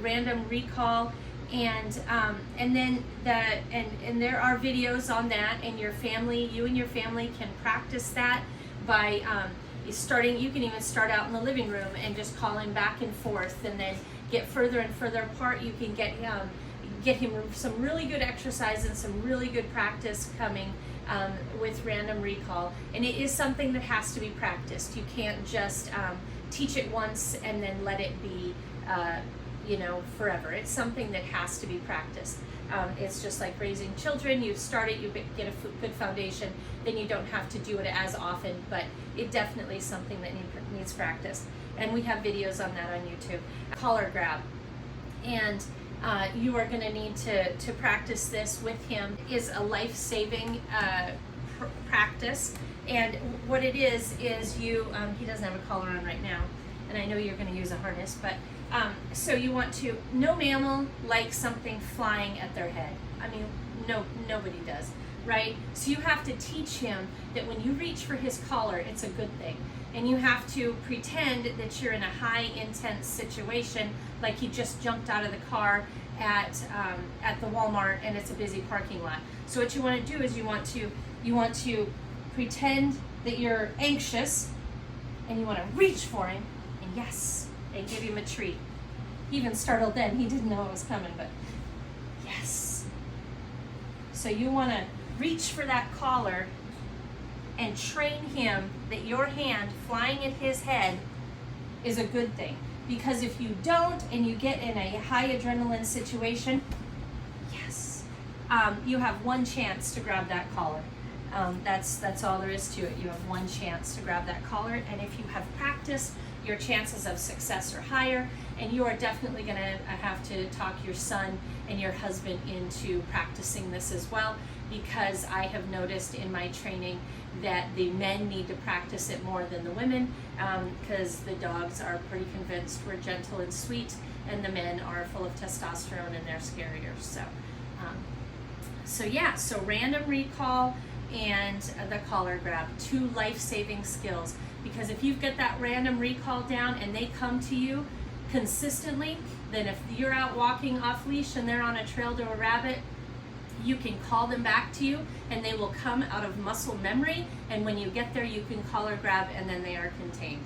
random recall, and then and there are videos on that, and you and your family can practice that by starting. You can even start out in the living room and just calling back and forth, and then get further and further apart. You can get him some really good exercise and some really good practice coming with random recall. And it is something that has to be practiced. You can't just teach it once and then let it be forever. It's something that has to be practiced. It's just like raising children. You start it, you get a good foundation, then you don't have to do it as often, but it definitely is something that needs practice. And we have videos on that on YouTube. Collar grab. And you are going to need to practice this with him. It is a life-saving practice. And what it is you, he doesn't have a collar on right now, and I know you're going to use a harness, but so you want to, no mammal likes something flying at their head. I mean, nobody does, right? So you have to teach him that when you reach for his collar, it's a good thing. And you have to pretend that you're in a high intense situation, like he just jumped out of the car at the Walmart and it's a busy parking lot. So what you want to do is you want to pretend that you're anxious, and you want to reach for him, and yes, and give him a treat. He even startled then. He didn't know it was coming, but yes. So you want to reach for that collar and train him that your hand flying at his head is a good thing. Because if you don't and you get in a high adrenaline situation, yes, you have one chance to grab that collar. That's all there is to it. You have one chance to grab that collar, and if you have practice, your chances of success are higher, and you are definitely going to have to talk your son and your husband into practicing this as well, because I have noticed in my training that the men need to practice it more than the women, because the dogs are pretty convinced we're gentle and sweet, and the men are full of testosterone and they're scarier. So random recall and the collar grab, 2 life-saving skills. Because if you get that random recall down and they come to you consistently, then if you're out walking off leash and they're on a trail to a rabbit, you can call them back to you and they will come out of muscle memory, and when you get there you can collar grab and then they are contained.